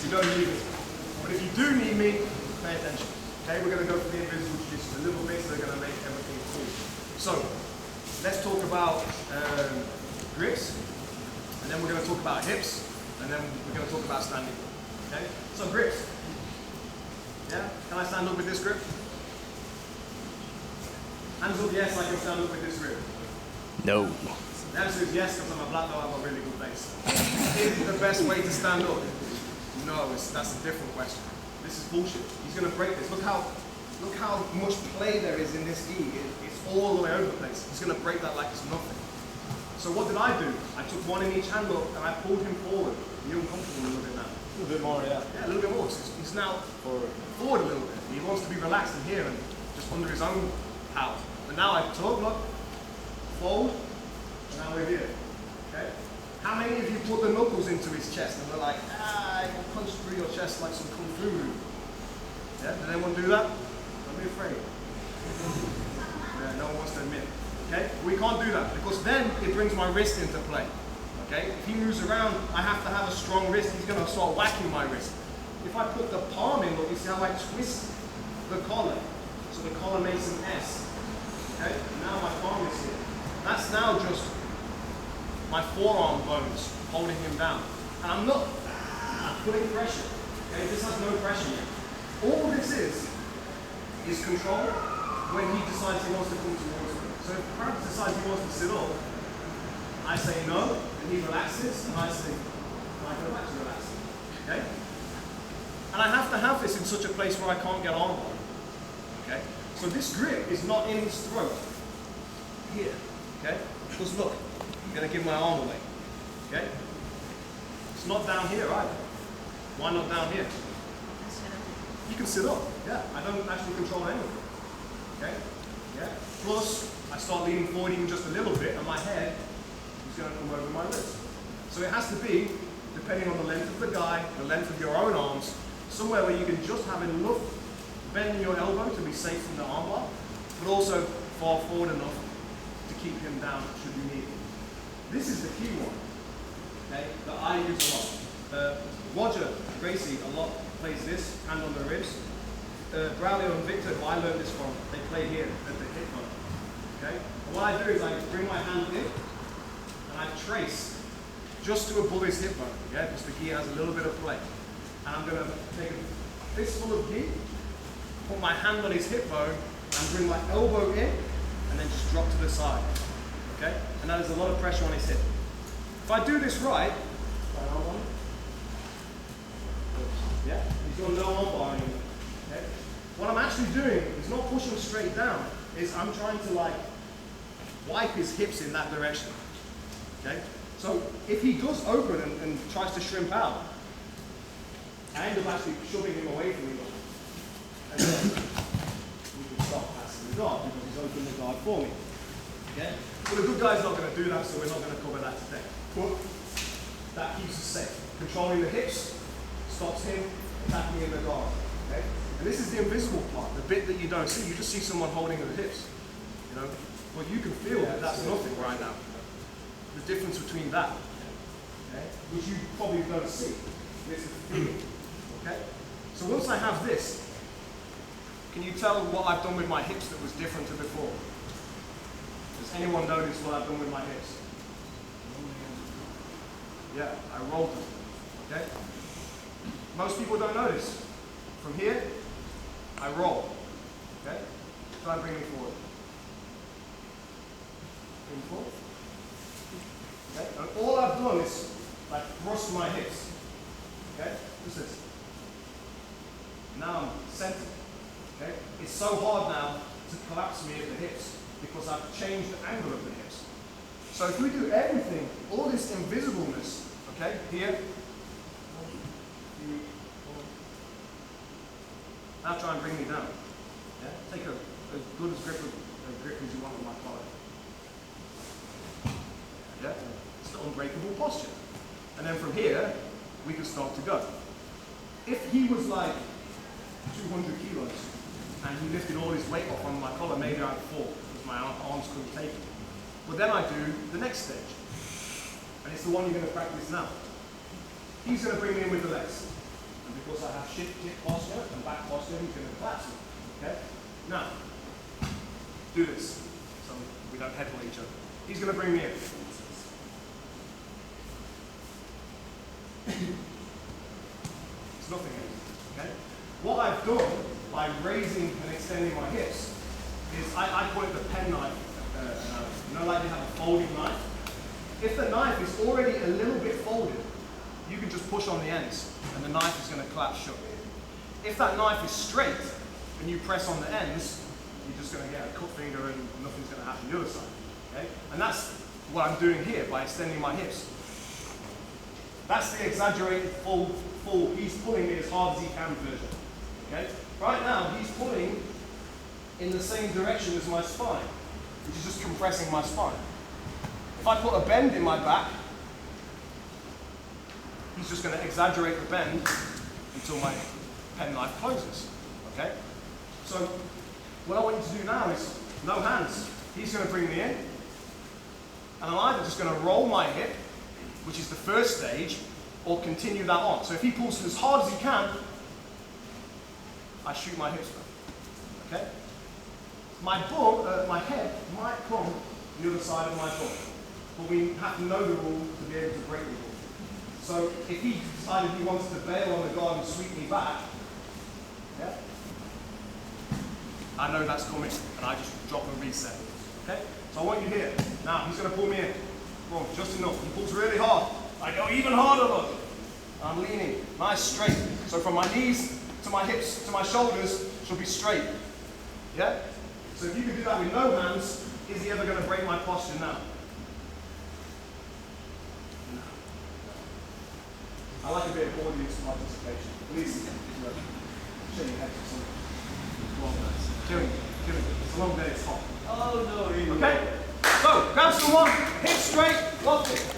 You don't need me. But if you do need me, pay attention. Okay, we're going to go for the invisible just a little bit, so they're going to make everything cool. So, let's talk about grips, and then we're going to talk about hips, and then we're going to talk about standing. Okay, so grips. Yeah, can I stand up with this grip? Hands up, yes, I can stand up with this grip. No. The answer is yes, because I'm a black belt, I have a really good base. Is it the best way to stand up? No, that's a different question. This is bullshit. He's going to break this. Look how much play there is in this gi. It's all the way over the place. He's going to break that like it's nothing. So what did I do? I took one in each hand up and I pulled him forward. Are you uncomfortable a little bit now? A little bit more, yeah. Yeah, a little bit more. He's now forward a little bit. He wants to be relaxed in here and just under his own power. But now I tug, look, fold, and now we're here. Okay? How many of you put the knuckles into his chest and we're like, I can punch through your chest like some kung fu move? Yeah? Did anyone do that? Don't be afraid. Yeah, no one wants to admit. Okay? We can't do that because then it brings my wrist into play. Okay? If he moves around, I have to have a strong wrist. He's going to start whacking my wrist. If I put the palm in, look, you see how I twist the collar? So the collar makes an S. Okay? Now my palm is here. That's now just my forearm bones holding him down. And I'm not putting pressure. Okay? This has no pressure yet. All this is control when he decides he wants to come towards me. So if the practice decides he wants to sit up, I say no, and he relaxes, and I say, I go back to relaxing. Okay? And I have to have this in such a place where I can't get arm on. Okay? So this grip is not in his throat. Here. Okay? Because look, I'm going to give my arm away. Okay? It's not down here either. Why not down here? You can sit up. Yeah. I don't actually control anything. Okay? Yeah. Plus, I start leaning forward even just a little bit, and my head is going to come over my wrist. So it has to be, depending on the length of the guy, the length of your own arms, somewhere where you can just have enough bend in your elbow to be safe from the armbar, but also far forward enough to keep him down should you need him. This is the key one, okay, that I use a lot. Roger Gracie a lot plays this, hand on the ribs. Braulio and Victor, who I learned this from, they play here at the hip bone. Okay? And what I do is I bring my hand in and I trace just to above his hip bone, yeah, because the gi has a little bit of play. And I'm going to take a fistful of gi, put my hand on his hip bone, and bring my elbow in, and then just drop to the side. Okay? And that is a lot of pressure on his hip. If I do this right, yeah, he's got no arm bar anymore. Okay? What I'm actually doing is not pushing straight down, is I'm trying to like wipe his hips in that direction. Okay? So if he does open and tries to shrimp out, I end up actually shoving him away from me. And then we can stop passing the guard because he's opened the guard for me. Okay? Well, the good guy's not going to do that, so we're not going to cover that today. But that keeps us safe. Controlling the hips stops him attacking in the guard. Okay? And this is the invisible part, the bit that you don't see. You just see someone holding the hips. You know? Well, you can feel that that's nothing right now. The difference between that, okay, which you probably don't see, is the feeling. Okay? So once I have this, can you tell what I've done with my hips that was different to before? Does anyone notice what I've done with my hips? Yeah, I rolled them. Okay? Most people don't notice. From here, I roll. Okay? Try and bring me forward. Bring me forward. Okay? And all I've done is like thrust my hips. Okay? Just this. Now I'm centered. Okay? It's so hard now to collapse me at the hips because I've changed the angle of the hips. So if we do everything, all this invisibleness, okay, here, now try and bring me down. Yeah? Take as good a grip as you want with my collar. Yeah? It's the unbreakable posture. And then from here, we can start to go. If he was like 200 kilos and he lifted all his weight off on my collar, maybe I'd fall because my arms couldn't take it. But then I do the next stage. And it's the one you're going to practice now. He's going to bring me in with the legs. And because I have hip posture and back posture, he's going to collapse me. Okay? Now, do this so we don't headbutt each other. He's going to bring me in. It's nothing else. Okay? What I've done by raising and extending my hips is I call it the pen knife. You know, like you have a folding knife. If the knife is already a little bit folded, you can just push on the ends and the knife is going to collapse shut. If that knife is straight and you press on the ends, you're just going to get a cut finger and nothing's going to happen the other side. Okay? And that's what I'm doing here by extending my hips. That's the exaggerated full, he's pulling it as hard as he can version. Okay? Right now, he's pulling in the same direction as my spine, which is just compressing my spine. If I put a bend in my back, he's just going to exaggerate the bend until my pen knife closes. Okay? So what I want you to do now is no hands. He's going to bring me in, and I'm either just going to roll my hip, which is the first stage, or continue that on. So if he pulls as hard as he can, I shoot my hips back. Okay? My head might come the other side of my bum, but we have to know the rule to be able to break the rule. So if he decided he wants to bail on the guard and sweep me back, yeah, I know that's coming, and I just drop and reset. Okay? So I want you here. Now he's going to pull me in. Come on, just enough. He pulls really hard. I go even harder, look. I'm leaning, nice straight. So from my knees to my hips to my shoulders should be straight. Yeah? So if you can do that with no hands, is he ever going to break my posture now? No. I like a bit of audience participation. Please, show your head for something. Come on, guys. Give it. It's a long day, it's hot. Oh no, okay? So, grab someone, hip straight, lock it.